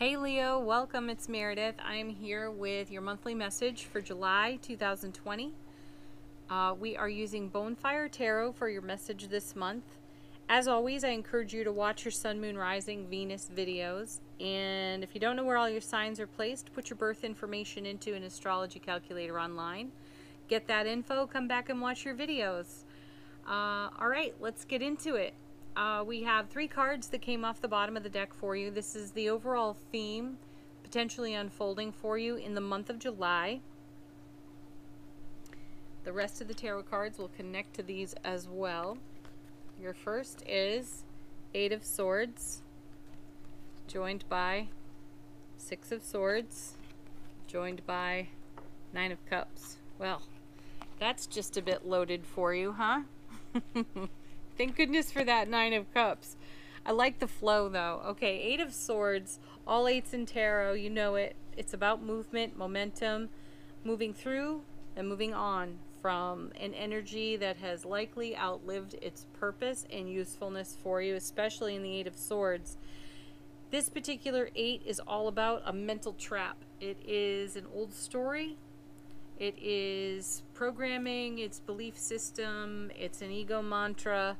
Hey Leo, welcome. It's Meredith. I'm here with your monthly message for July 2020. We are using Bonefire Tarot for your message this month. As always, I encourage you to watch your Sun, Moon, Rising, Venus videos. And if you don't know where all your signs are placed, put your birth information into an astrology calculator online. Get that info, come back and watch your videos. Alright, let's get into it. We have 3 cards that came off the bottom of the deck for you. This is the overall theme potentially unfolding for you in the month of July. The rest of the tarot cards will connect to these as well. Your first is 8 of Swords, joined by 6 of Swords, joined by 9 of Cups. Well, that's just a bit loaded for you, huh? Thank goodness for that 9 of Cups. I like the flow though. Okay, 8 of Swords, all 8s in tarot, you know it. It's about movement, momentum, moving through and moving on from an energy that has likely outlived its purpose and usefulness for you, especially in the 8 of Swords. This particular 8 is all about a mental trap. It is an old story. It is programming, it's belief system, it's an ego mantra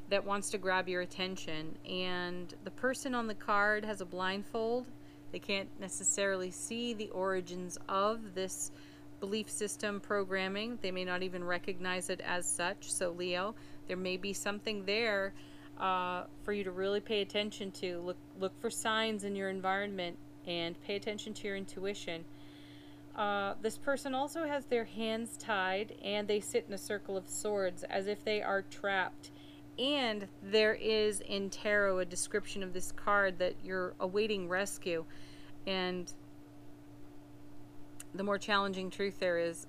that wants to grab your attention. And the person on the card has a blindfold. They can't necessarily see the origins of this belief system programming. They may not even recognize it as such. So Leo, there may be something there for you to really pay attention to. Look for signs in your environment and pay attention to your intuition. This person also has their hands tied and they sit in a circle of swords as if they are trapped. And there is in tarot a description of this card that you're awaiting rescue. And the more challenging truth there is,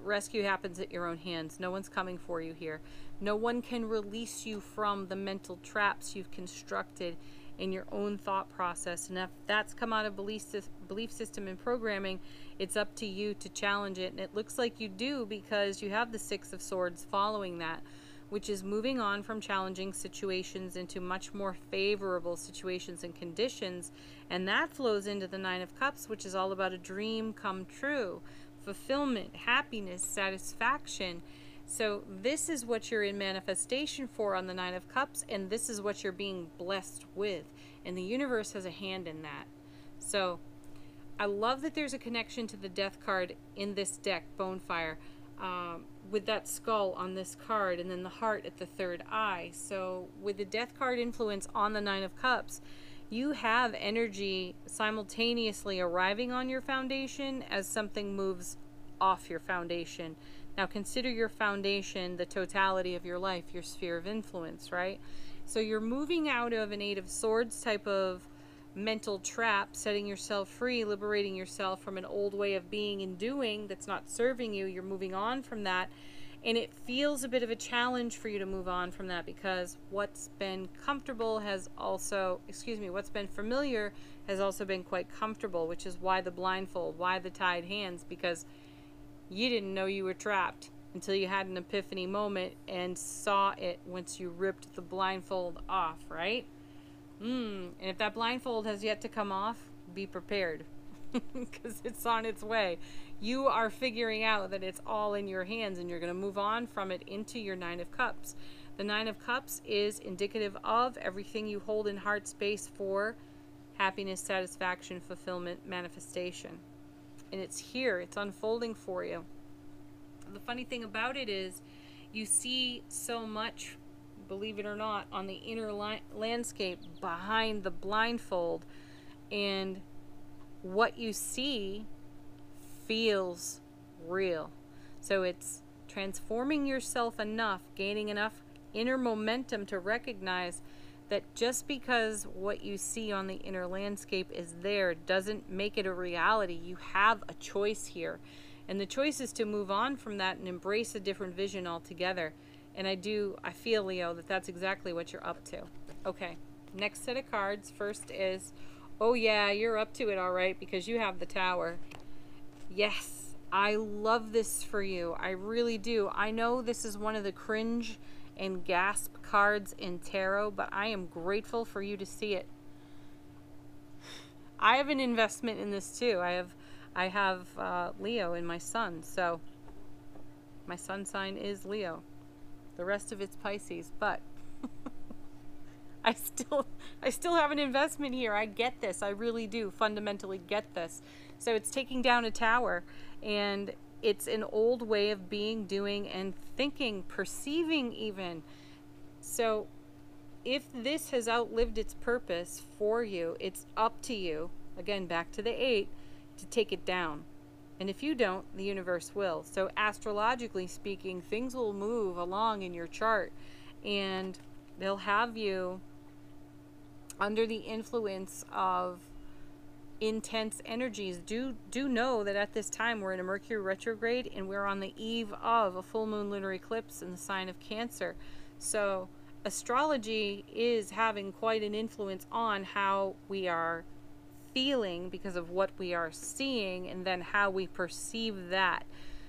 rescue happens at your own hands. No one's coming for you here. No one can release you from the mental traps you've constructed in your own thought process. And if that's come out of belief system and programming, it's up to you to challenge it. And it looks like you do, because you have the 6 of Swords following that, which is moving on from challenging situations into much more favorable situations and conditions. And that flows into the 9 of Cups, which is all about a dream come true, fulfillment, happiness, satisfaction. So this is what you're in manifestation for on the 9 of Cups, and this is what you're being blessed with. And the universe has a hand in that. So I love that there's a connection to the Death card in this deck, Bonefire, with that skull on this card, and then the heart at the 3rd eye. So with the Death card influence on the 9 of Cups, you have energy simultaneously arriving on your foundation as something moves off your foundation. Now consider your foundation the totality of your life, your sphere of influence, right? So you're moving out of an 8 of Swords type of mental trap, setting yourself free, liberating yourself from an old way of being and doing that's not serving you. You're moving on from that. And it feels a bit of a challenge for you to move on from that, because what's been comfortable has also, what's been familiar has also been quite comfortable, which is why the blindfold, why the tied hands, because you didn't know you were trapped until you had an epiphany moment and saw it once you ripped the blindfold off, right? And if that blindfold has yet to come off, be prepared, because it's on its way. You are figuring out that it's all in your hands, and you're going to move on from it into your 9 of Cups. The 9 of Cups is indicative of everything you hold in heart space for happiness, satisfaction, fulfillment, manifestation. And it's here, it's unfolding for you. The funny thing about it is you see so much, believe it or not, on the inner landscape behind the blindfold, and what you see feels real. So it's transforming yourself enough, gaining enough inner momentum to recognize that just because what you see on the inner landscape is there doesn't make it a reality. You have a choice here. And the choice is to move on from that and embrace a different vision altogether. And I feel, Leo, that that's exactly what you're up to. Okay, next set of cards. First is, oh yeah, you're up to it all right, because you have the Tower. Yes, I love this for you. I really do. I know this is one of the cringe and gasp cards in tarot, but I am grateful for you to see it. I have an investment in this too. I have Leo in my sun, so my sun sign is Leo. The rest of it's Pisces, but I still have an investment here. I get this. I really do fundamentally get this. So it's taking down a tower, and it's an old way of being, doing, and thinking, perceiving even. So if this has outlived its purpose for you, it's up to you, again, back to the 8, to take it down. And if you don't, the universe will. So astrologically speaking, things will move along in your chart, and they'll have you under the influence of intense energies. Do know that at this time we're in a Mercury retrograde, and we're on the eve of a full moon lunar eclipse in the sign of Cancer. So astrology is having quite an influence on how we are feeling because of what we are seeing, and then how we perceive that.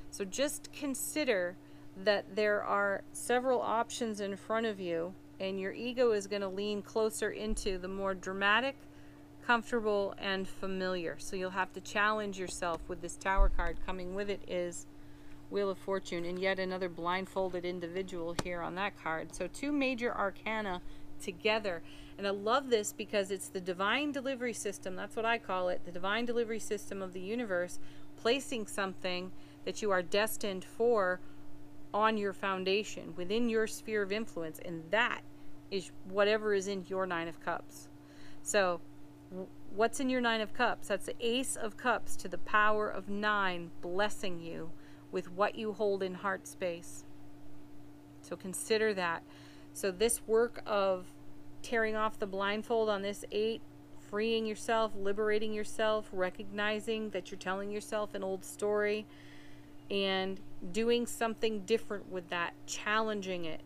So just consider that there are several options in front of you, and your ego is going to lean closer into the more dramatic, comfortable, and familiar. So you'll have to challenge yourself with this Tower card. Coming with it is Wheel of Fortune, and yet another blindfolded individual here on that card. So 2 major arcana together. And I love this because it's the divine delivery system. That's what I call it, the divine delivery system of the universe, placing something that you are destined for on your foundation, within your sphere of influence, and that is whatever is in your 9 of Cups. So what's in your 9 of Cups? That's the Ace of Cups to the power of 9, blessing you with what you hold in heart space. So consider that. So this work of tearing off the blindfold on this 8, freeing yourself, liberating yourself, recognizing that you're telling yourself an old story, and doing something different with that, challenging it,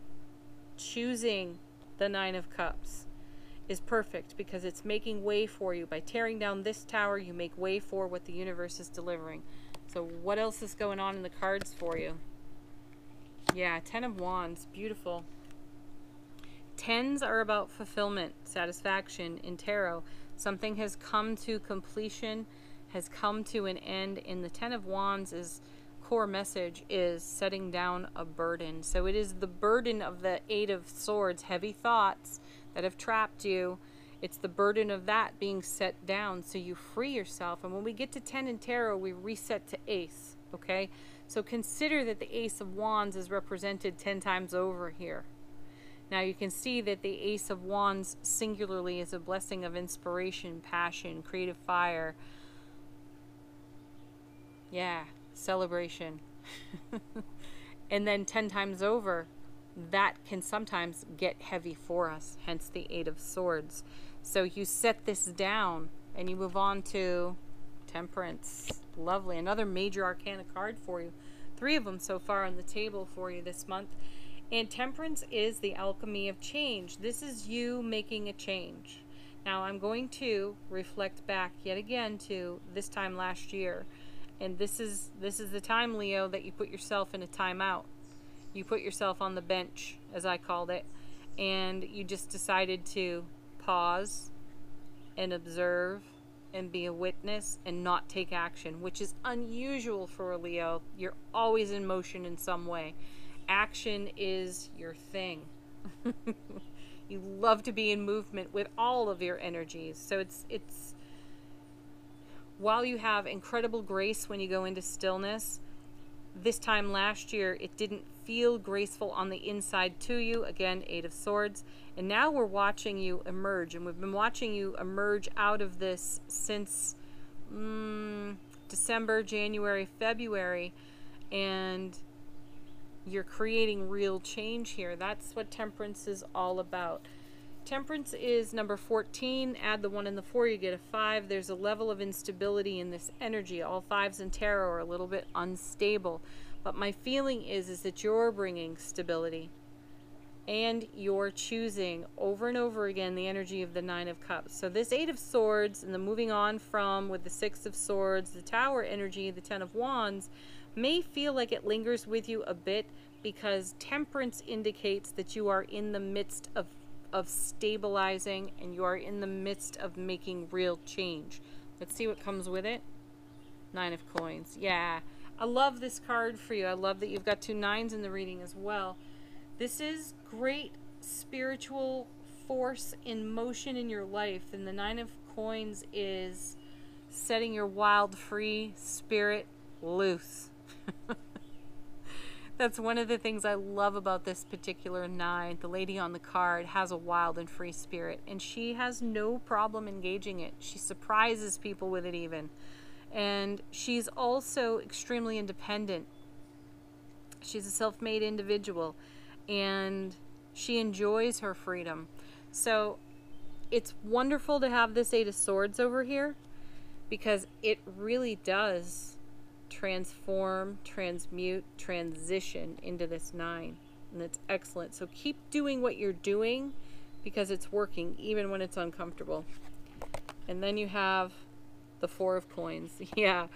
choosing the 9 of Cups is perfect, because it's making way for you. By tearing down this tower, you make way for what the universe is delivering. So what else is going on in the cards for you? Yeah, 10 of Wands, beautiful. 10s are about fulfillment, satisfaction in tarot. Something has come to completion, has come to an end, and the 10 of Wands is core message is setting down a burden. So it is the burden of the 8 of Swords, heavy thoughts that have trapped you. It's the burden of that being set down, so you free yourself. And when we get to 10 in tarot, we reset to Ace, okay? So consider that the Ace of Wands is represented 10 times over here. Now you can see that the Ace of Wands singularly is a blessing of inspiration, passion, creative fire. Yeah, celebration. And then 10 times over, that can sometimes get heavy for us, hence the 8 of Swords. So you set this down and you move on to Temperance. Lovely. Another major arcana card for you. 3 of them so far on the table for you this month. And Temperance is the alchemy of change. This is you making a change. Now I'm going to reflect back yet again to this time last year. And this is the time, Leo, that you put yourself in a timeout. You put yourself on the bench, as I called it, and you just decided to pause and observe and be a witness and not take action, which is unusual for a Leo. You're always in motion in some way. Action is your thing. You love to be in movement with all of your energies. So it's while you have incredible grace when you go into stillness, this time last year it didn't feel graceful on the inside to you. Again, 8 of Swords. And now we're watching you emerge, and we've been watching you emerge out of this since December, January, February, and you're creating real change here. That's what Temperance is all about. Temperance is number 14. Add the 1 and the 4, you get a 5. There's a level of instability in this energy. All 5s in tarot are a little bit unstable. But my feeling is that you're bringing stability. And you're choosing over and over again the energy of the 9 of Cups. So this 8 of Swords and the moving on from with the 6 of Swords, the Tower energy, the 10 of Wands, may feel like it lingers with you a bit, because Temperance indicates that you are in the midst of stabilizing, and you are in the midst of making real change. Let's see what comes with it. 9 of coins. Yeah. I love this card for you. I love that you've got 2 9s in the reading as well. This is great spiritual force in motion in your life. And the 9 of coins is setting your wild, free spirit loose. That's one of the things I love about this particular 9. The lady on the card has a wild and free spirit, and she has no problem engaging it. She surprises people with it even. And she's also extremely independent. She's a self-made individual, and she enjoys her freedom. So it's wonderful to have this 8 of Swords over here, because it really does transform, transmute, transition into this 9. And it's excellent. So keep doing what you're doing, because it's working even when it's uncomfortable. And then you have the 4 of coins. Yeah.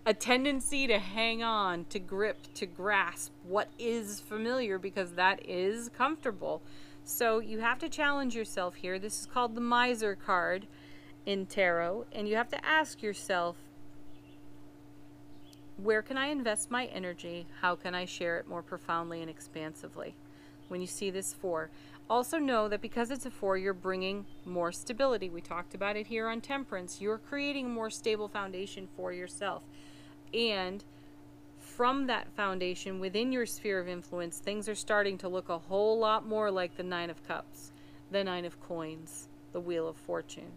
A tendency to hang on, to grip, to grasp what is familiar, because that is comfortable. So you have to challenge yourself here. This is called the Miser card in tarot. And you have to ask yourself, where can I invest my energy? How can I share it more profoundly and expansively? When you see this 4. Also know that because it's a 4, you're bringing more stability. We talked about it here on Temperance. You're creating a more stable foundation for yourself. And from that foundation, within your sphere of influence, things are starting to look a whole lot more like the 9 of Cups, the 9 of Coins, the Wheel of Fortune.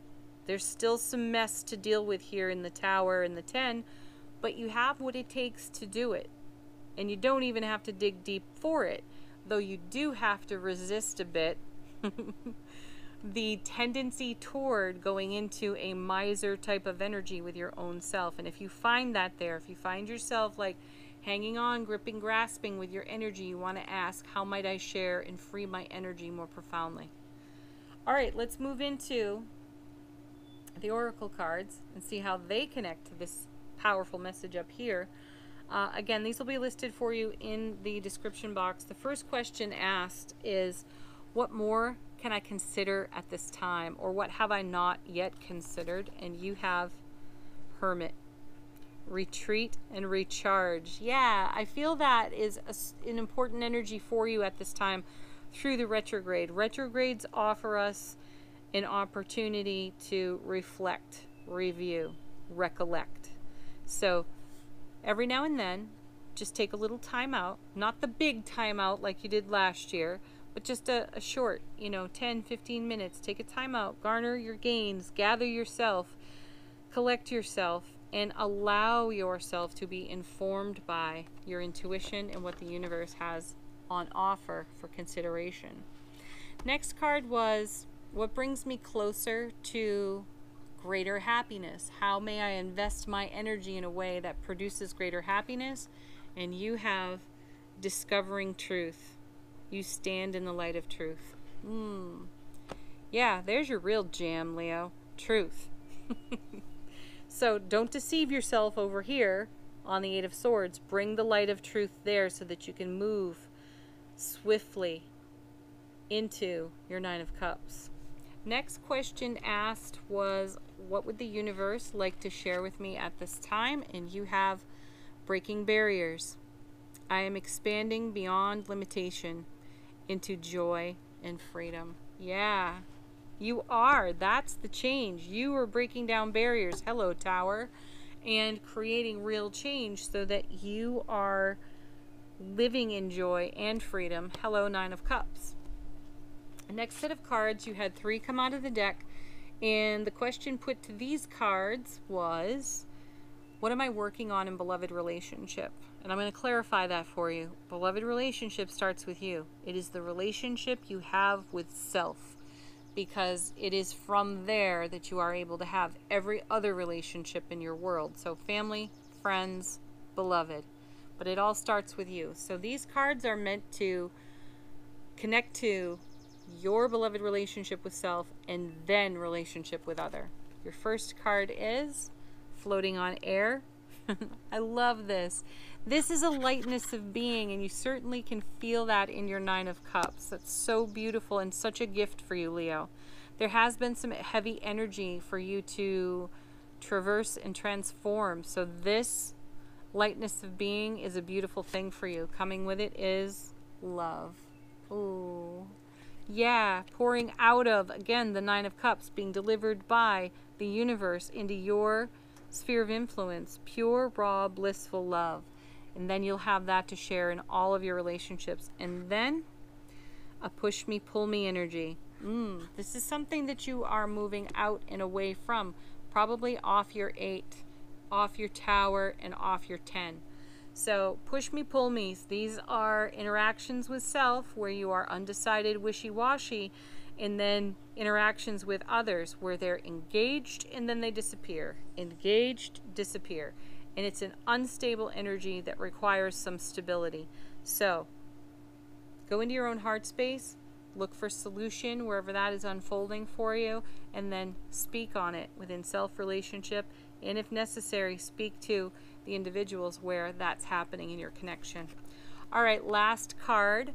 There's still some mess to deal with here in the Tower and the 10, but you have what it takes to do it. And you don't even have to dig deep for it, though you do have to resist a bit the tendency toward going into a miser type of energy with your own self. And if you find that there, if you find yourself like hanging on, gripping, grasping with your energy, you want to ask, how might I share and free my energy more profoundly? All right, let's move into the Oracle cards and see how they connect to this powerful message up here. Again, these will be listed for you in the description box. The first question asked is, what more can I consider at this time? Or what have I not yet considered? And you have Hermit. Retreat and recharge. Yeah, I feel that is an important energy for you at this time through the retrograde. Retrogrades offer us an opportunity to reflect, review, recollect. So every now and then, just take a little time out, not the big time out like you did last year, but just a short, 10, 15 minutes. Take a time out, garner your gains, gather yourself, collect yourself, and allow yourself to be informed by your intuition and what the universe has on offer for consideration. Next card was, what brings me closer to greater happiness? How may I invest my energy in a way that produces greater happiness? And you have discovering truth. You stand in the light of truth. Yeah, there's your real jam, Leo. Truth. So don't deceive yourself over here on the 8 of Swords. Bring the light of truth there so that you can move swiftly into your 9 of Cups. Next question asked was, what would the universe like to share with me at this time? And you have breaking barriers. I am expanding beyond limitation into joy and freedom. Yeah, you are. That's the change. You are breaking down barriers. Hello, Tower. And creating real change so that you are living in joy and freedom. Hello, 9 of Cups. Next set of cards, you had 3 come out of the deck. And the question put to these cards was, what am I working on in beloved relationship? And I'm going to clarify that for you. Beloved relationship starts with you. It is the relationship you have with self, because it is from there that you are able to have every other relationship in your world. So family, friends, beloved. But it all starts with you. So these cards are meant to connect to your beloved relationship with self and then relationship with other. Your first card is floating on air. I love this. This is a lightness of being, and you certainly can feel that in your 9 of Cups. That's so beautiful and such a gift for you, Leo. There has been some heavy energy for you to traverse and transform. So this lightness of being is a beautiful thing for you. Coming with it is love. Ooh. Yeah, pouring out of, again, the Nine of Cups, being delivered by the universe into your sphere of influence. Pure, raw, blissful love. And then you'll have that to share in all of your relationships. And then a push me, pull me energy. This is something that you are moving out and away from. Probably off your 8, off your Tower, and off your 10. So push me, pull me's. These are interactions with self where you are undecided, wishy-washy, and then interactions with others where they're engaged and then they disappear. Engaged, disappear. And it's an unstable energy that requires some stability. So go into your own heart space, look for solution wherever that is unfolding for you, and then speak on it within self-relationship. And if necessary, speak to the individuals where that's happening in your connection. All right, last card.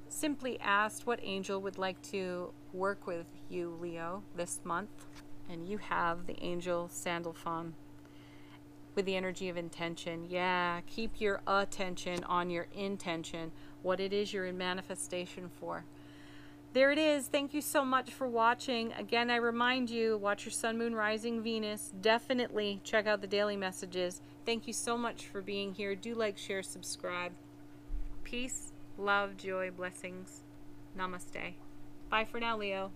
Simply asked what angel would like to work with you, Leo, this month. And you have the angel Sandalphon with the energy of intention. Yeah, keep your attention on your intention, what it is you're in manifestation for. There it is. Thank you so much for watching. Again, I remind you, watch your Sun, Moon, Rising, Venus. Definitely check out the daily messages. Thank you so much for being here. Do like, share, subscribe. Peace, love, joy, blessings. Namaste. Bye for now, Leo.